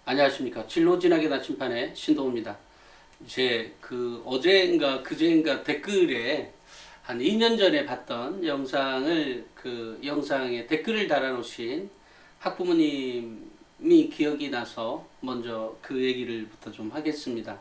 안녕하십니까. 진로진학의 나침판의 신동우입니다. 어제인가 그제인가 댓글에 한 2년 전에 봤던 영상을 그 영상에 댓글을 달아놓으신 학부모님이 기억이 나서 먼저 그 얘기를부터 좀 하겠습니다.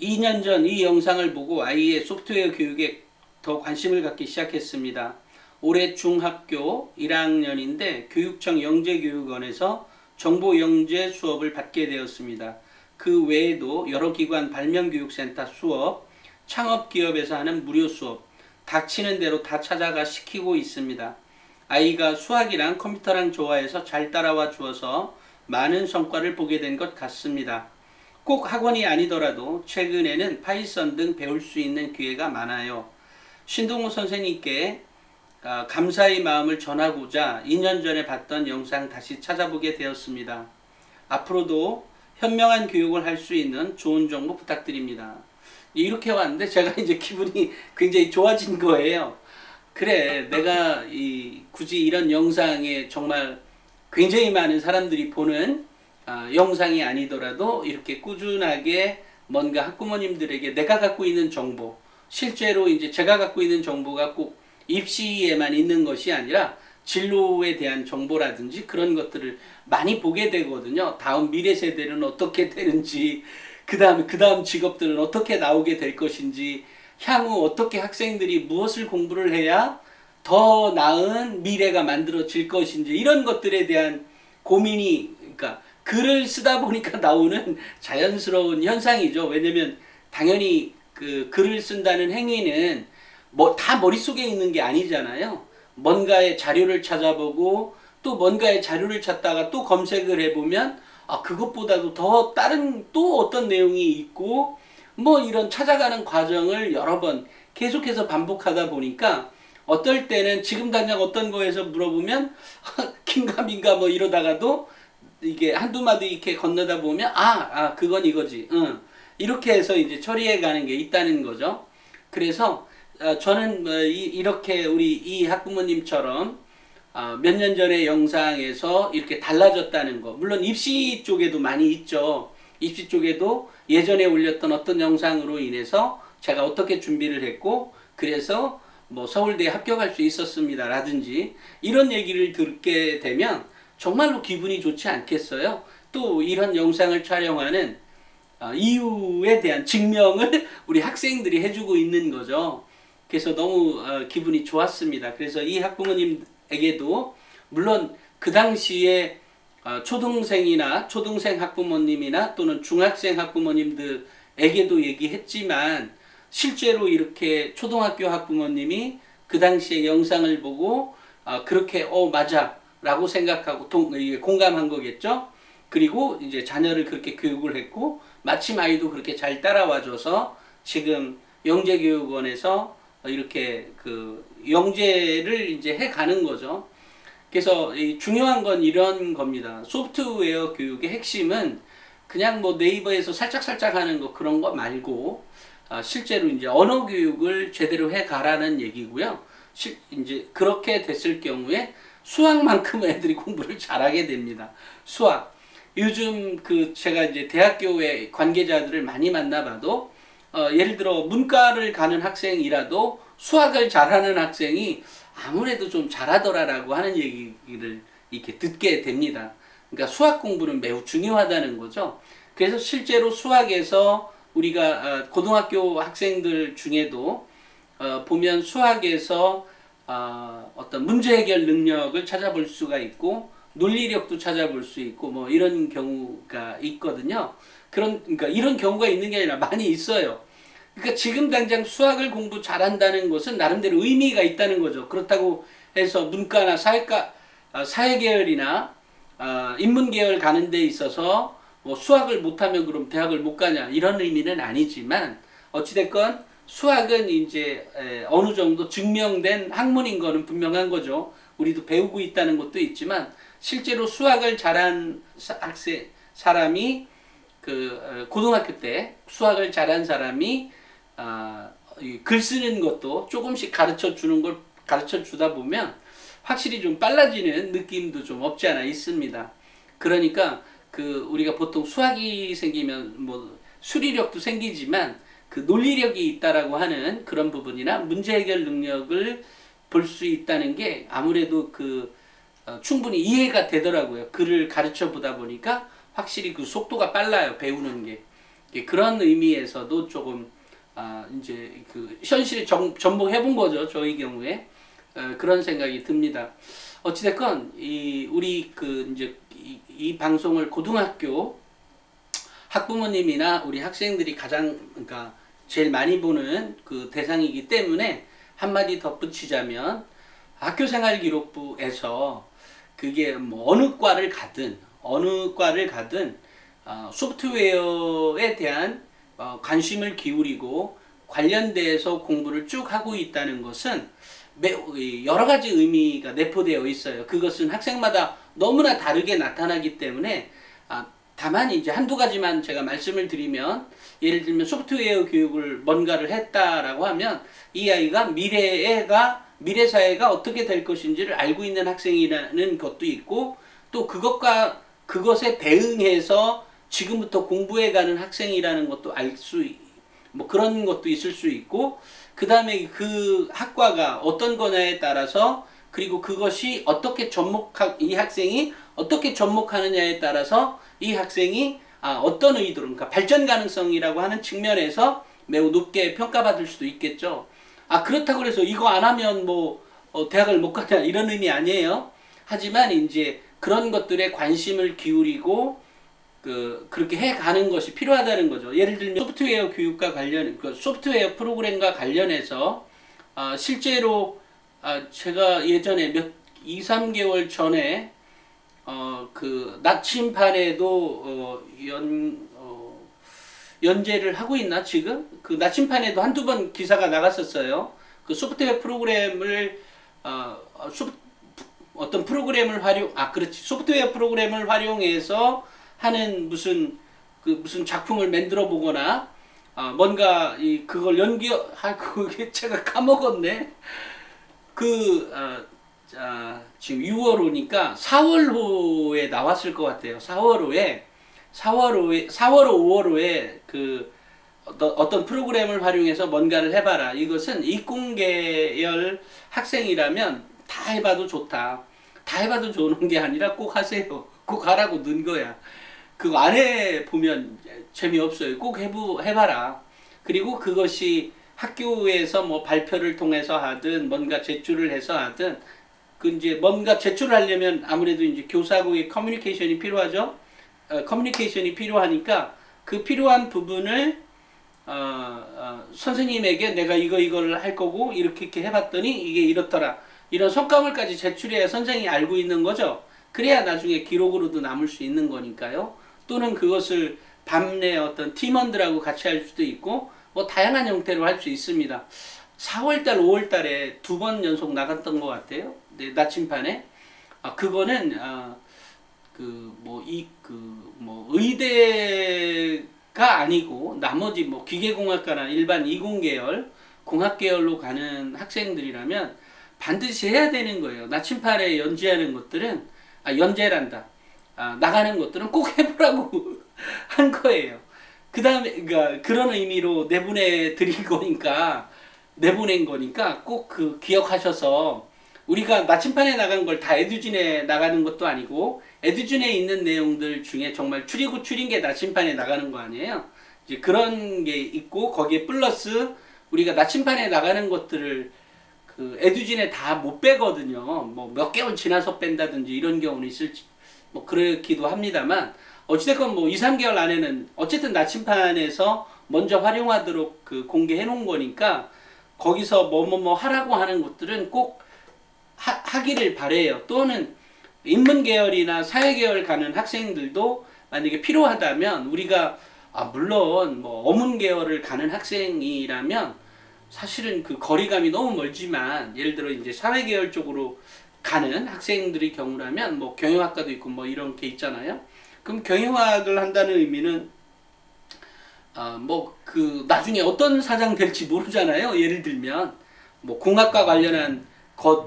2년 전 이 영상을 보고 아이의 소프트웨어 교육에 더 관심을 갖기 시작했습니다. 올해 중학교 1학년인데 교육청 영재교육원에서 정보영재 수업을 받게 되었습니다. 그 외에도 여러 기관 발명교육센터 수업, 창업기업에서 하는 무료 수업, 닥치는 대로 다 찾아가 시키고 있습니다. 아이가 수학이랑 컴퓨터랑 좋아해서 잘 따라와 주어서 많은 성과를 보게 된 것 같습니다. 꼭 학원이 아니더라도 최근에는 파이썬 등 배울 수 있는 기회가 많아요. 신동우 선생님께 감사의 마음을 전하고자 2년 전에 봤던 영상 다시 찾아보게 되었습니다. 앞으로도 현명한 교육을 할 수 있는 좋은 정보 부탁드립니다. 이렇게 왔는데 제가 이제 기분이 굉장히 좋아진 거예요. 그래, 내가 굳이 이런 영상에 정말 굉장히 많은 사람들이 보는 영상이 아니더라도 이렇게 꾸준하게 뭔가 학부모님들에게 내가 갖고 있는 정보, 실제로 이제 제가 갖고 있는 정보가 꼭 입시에만 있는 것이 아니라 진로에 대한 정보라든지 그런 것들을 많이 보게 되거든요. 다음 미래 세대는 어떻게 되는지, 그 다음 직업들은 어떻게 나오게 될 것인지, 향후 어떻게 학생들이 무엇을 공부를 해야 더 나은 미래가 만들어질 것인지, 이런 것들에 대한 고민이, 그러니까 글을 쓰다 보니까 나오는 자연스러운 현상이죠. 왜냐면 당연히 그 글을 쓴다는 행위는 뭐 다 머릿속에 있는 게 아니잖아요. 뭔가의 자료를 찾아보고 또 뭔가의 자료를 찾다가 또 검색을 해보면 그것보다도 더 다른 또 어떤 내용이 있고 뭐 이런 찾아가는 과정을 여러 번 계속해서 반복하다 보니까 어떨 때는 지금 당장 어떤 거에서 물어보면 긴가민가 뭐 이러다가도 이게 한두 마디 이렇게 건너다 보면 그건 이거지. 응. 이렇게 해서 이제 처리해 가는 게 있다는 거죠. 그래서 저는 이렇게 우리 이 학부모님처럼 몇 년 전의 영상에서 이렇게 달라졌다는 거. 물론 입시 쪽에도 많이 있죠. 입시 쪽에도 예전에 올렸던 어떤 영상으로 인해서 제가 어떻게 준비를 했고 그래서 뭐 서울대에 합격할 수 있었습니다. 라든지 이런 얘기를 듣게 되면 정말로 기분이 좋지 않겠어요? 또 이런 영상을 촬영하는 이유에 대한 증명을 우리 학생들이 해주고 있는 거죠. 그래서 너무 기분이 좋았습니다. 그래서 이 학부모님에게도 물론 그 당시에 초등생 학부모님이나 또는 중학생 학부모님들에게도 얘기했지만 실제로 이렇게 초등학교 학부모님이 그 당시에 영상을 보고 그렇게 맞아 라고 생각하고 공감한 거겠죠. 그리고 이제 자녀를 그렇게 교육을 했고 마침 아이도 그렇게 잘 따라와줘서 지금 영재교육원에서 이렇게 그 영재를 이제 해가는 거죠. 그래서 중요한 건 이런 겁니다. 소프트웨어 교육의 핵심은 그냥 뭐 네이버에서 살짝살짝 하는 거 그런 거 말고 실제로 이제 언어 교육을 제대로 해가라는 얘기고요. 이제 그렇게 됐을 경우에 수학만큼 애들이 공부를 잘하게 됩니다. 수학. 요즘 제가 이제 대학교의 관계자들을 많이 만나봐도 예를 들어 문과를 가는 학생이라도 수학을 잘하는 학생이 아무래도 좀 잘하더라라고 하는 얘기를 이렇게 듣게 됩니다. 그러니까 수학 공부는 매우 중요하다는 거죠. 그래서 실제로 수학에서 우리가 고등학교 학생들 중에도 보면 수학에서 어떤 문제 해결 능력을 찾아볼 수가 있고 논리력도 찾아볼 수 있고 뭐 이런 경우가 있거든요. 그러니까 이런 경우가 있는 게 아니라 많이 있어요. 그러니까 지금 당장 수학을 공부 잘한다는 것은 나름대로 의미가 있다는 거죠. 그렇다고 해서 문과나 사회계열이나 인문계열 가는 데 있어서 뭐 수학을 못하면 그럼 대학을 못 가냐 이런 의미는 아니지만 어찌됐건 수학은 이제 어느 정도 증명된 학문인 거는 분명한 거죠. 우리도 배우고 있다는 것도 있지만 실제로 수학을 잘한 사람이 고등학교 때 수학을 잘한 사람이 글 쓰는 것도 조금씩 가르쳐 주다 보면 확실히 좀 빨라지는 느낌도 좀 없지 않아 있습니다. 그러니까 그 우리가 보통 수학이 생기면 뭐 수리력도 생기지만 그 논리력이 있다라고 하는 그런 부분이나 문제 해결 능력을 볼 수 있다는 게 아무래도 충분히 이해가 되더라고요. 글을 가르쳐 보다 보니까 확실히 그 속도가 빨라요. 배우는 게. 그런 의미에서도 조금 이제 그 현실에 접목해 본 거죠. 저희 경우에 그런 생각이 듭니다. 어찌됐건 우리 이제 이 방송을 고등학교 학부모님이나 우리 학생들이 가장 그러니까 제일 많이 보는 그 대상이기 때문에 한마디 덧붙이자면 학교생활기록부에서 그게 뭐 어느 과를 가든 소프트웨어에 대한 관심을 기울이고 관련돼서 공부를 쭉 하고 있다는 것은 여러 가지 의미가 내포되어 있어요. 그것은 학생마다 너무나 다르게 나타나기 때문에 다만 이제 한두 가지만 제가 말씀을 드리면, 예를 들면 소프트웨어 교육을 뭔가를 했다라고 하면 이 아이가 미래 사회가 어떻게 될 것인지를 알고 있는 학생이라는 것도 있고, 또 그것에 대응해서 지금부터 공부해가는 학생이라는 것도 뭐 그런 것도 있을 수 있고, 그 다음에 그 학과가 어떤 거냐에 따라서, 그리고 그것이 이 학생이 어떻게 접목하느냐에 따라서 이 학생이 어떤 의도로, 그러니까 발전 가능성이라고 하는 측면에서 매우 높게 평가받을 수도 있겠죠. 그렇다고 해서 이거 안 하면 대학을 못 가냐 이런 의미 아니에요. 하지만 이제 그런 것들에 관심을 기울이고 그렇게 해가는 것이 필요하다는 거죠. 예를 들면 소프트웨어 교육과 소프트웨어 프로그램과 관련해서 실제로 제가 예전에 2-3개월 전에 나침판에도 연재를 하고 있나 지금? 그 나침판에도 한두 번 기사가 나갔었어요. 그 소프트웨어 프로그램을 어떤 프로그램을 소프트웨어 프로그램을 활용해서 하는 무슨 작품을 만들어 보거나 뭔가 그걸 그게 제가 까먹었네. 지금 6월호니까 4월호에 나왔을 것 같아요. 4월 5월호에 어떤 프로그램을 활용해서 뭔가를 해봐라. 이것은 이공계열 학생이라면 다 해봐도 좋다. 다 해봐도 좋은 게 아니라 꼭 하세요. 꼭 하라고 넣은 거야. 그거 안 해보면 재미없어요. 꼭 해봐라. 그리고 그것이 학교에서 뭐 발표를 통해서 하든 뭔가 제출을 해서 하든 이제 뭔가 제출을 하려면 아무래도 이제 교사하고의 커뮤니케이션이 필요하죠. 커뮤니케이션이 필요하니까 그 필요한 부분을 선생님에게 내가 이걸 할 거고 이렇게 해봤더니 이게 이렇더라. 이런 성과물까지 제출해야 선생님이 알고 있는 거죠. 그래야 나중에 기록으로도 남을 수 있는 거니까요. 또는 그것을 밤내 어떤 팀원들하고 같이 할 수도 있고 뭐 다양한 형태로 할 수 있습니다. 4월달, 5월달에 2번 연속 나갔던 것 같아요. 네, 나침판에. 그거는 의대가 아니고 나머지 뭐 기계공학과나 일반 이공계열, 공학계열로 가는 학생들이라면 반드시 해야 되는 거예요. 나침판에 연재하는 것들은 나가는 것들은 꼭 해보라고 한 거예요. 그 다음에 그러니까 그런 의미로 내보낸 거니까 꼭 기억하셔서, 우리가 나침판에 나간 걸 다 에듀진에 나가는 것도 아니고 에듀진에 있는 내용들 중에 정말 추린 게 나침판에 나가는 거 아니에요. 이제 그런 게 있고 거기에 플러스 우리가 나침판에 나가는 것들을 에듀진에 다 못 빼거든요. 뭐 몇 개월 지나서 뺀다든지 이런 경우는 있을지 뭐 그렇기도 합니다만, 어찌됐건 뭐 2-3개월 안에는 어쨌든 나침판에서 먼저 활용하도록 공개해 놓은 거니까 거기서 뭐 하라고 하는 것들은 꼭 하기를 바래요. 또는 인문계열이나 사회계열 가는 학생들도 만약에 필요하다면 우리가 물론 뭐 어문계열을 가는 학생이라면 사실은 거리감이 너무 멀지만, 예를 들어 이제 사회계열 쪽으로 가는 학생들의 경우라면 뭐 경영학과도 있고 뭐 이런 게 있잖아요. 그럼 경영학을 한다는 의미는 나중에 어떤 사장 될지 모르잖아요. 예를 들면 뭐 공학과 관련한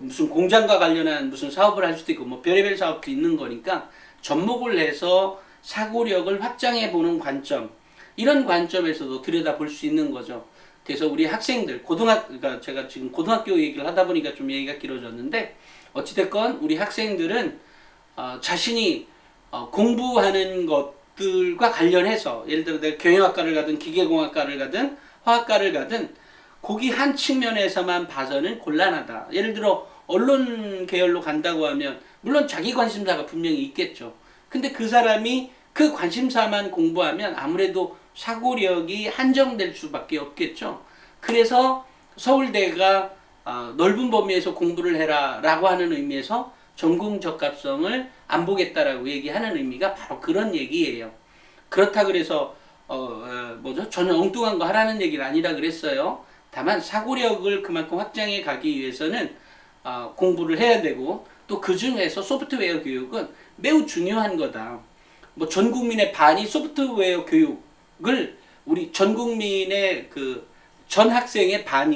무슨 공장과 관련한 무슨 사업을 할 수도 있고 뭐 별의별 사업도 있는 거니까 접목을 해서 사고력을 확장해 보는 관점, 이런 관점에서도 들여다볼 수 있는 거죠. 그래서 우리 학생들, 그러니까 제가 지금 고등학교 얘기를 하다 보니까 좀 얘기가 길어졌는데, 어찌됐건 우리 학생들은 자신이 공부하는 것들과 관련해서, 예를 들어 내가 경영학과를 가든 기계공학과를 가든 화학과를 가든 거기 한 측면에서만 봐서는 곤란하다. 예를 들어 언론 계열로 간다고 하면 물론 자기 관심사가 분명히 있겠죠. 근데 그 사람이 그 관심사만 공부하면 아무래도 사고력이 한정될 수밖에 없겠죠. 그래서 서울대가 넓은 범위에서 공부를 해라 라고 하는 의미에서 전공 적합성을 안 보겠다라고 얘기하는 의미가 바로 그런 얘기예요. 그렇다 그래서 전혀 엉뚱한 거 하라는 얘기는 아니라 그랬어요. 다만 사고력을 그만큼 확장해 가기 위해서는 공부를 해야 되고, 또 그 중에서 소프트웨어 교육은 매우 중요한 거다. 뭐 전 국민의 반이 소프트웨어 교육을, 우리 전 국민의 전 학생의 반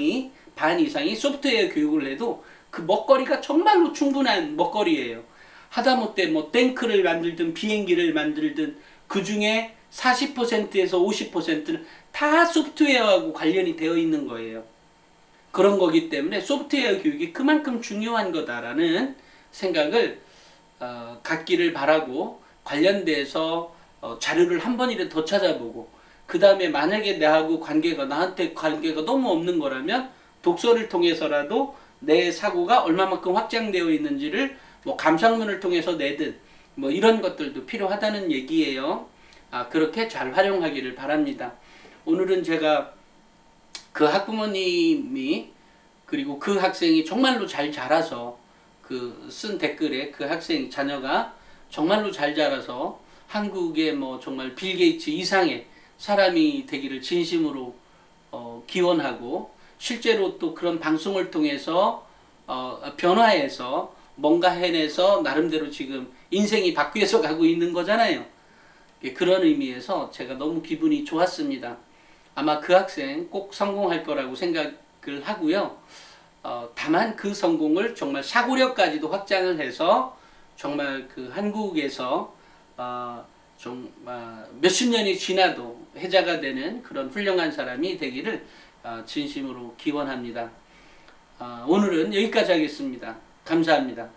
이상이 소프트웨어 교육을 해도 그 먹거리가 정말로 충분한 먹거리예요. 하다못해 뭐 탱크를 만들든 비행기를 만들든 그 중에 40%에서 50%는 다 소프트웨어하고 관련이 되어 있는 거예요. 그런 거기 때문에 소프트웨어 교육이 그만큼 중요한 거다라는 생각을 갖기를 바라고, 관련돼서 자료를 한 번이라도 더 찾아보고, 그 다음에 만약에 나한테 관계가 너무 없는 거라면 독서를 통해서라도 내 사고가 얼마만큼 확장되어 있는지를 뭐 감상문을 통해서 내든 뭐 이런 것들도 필요하다는 얘기예요. 그렇게 잘 활용하기를 바랍니다. 오늘은 제가 그 학부모님이, 그리고 그 학생이 정말로 잘 자라서, 쓴 댓글에 그 학생 자녀가 정말로 잘 자라서 한국의 뭐 정말 빌 게이츠 이상의 사람이 되기를 진심으로 기원하고, 실제로 또 그런 방송을 통해서 변화해서 뭔가 해내서 나름대로 지금 인생이 바뀌어서 가고 있는 거잖아요. 그런 의미에서 제가 너무 기분이 좋았습니다. 아마 그 학생 꼭 성공할 거라고 생각을 하고요. 다만 그 성공을 정말 사고력까지도 확장을 해서 정말 그 한국에서 몇십 년이 지나도 해자가 되는 그런 훌륭한 사람이 되기를 진심으로 기원합니다. 오늘은 여기까지 하겠습니다. 감사합니다.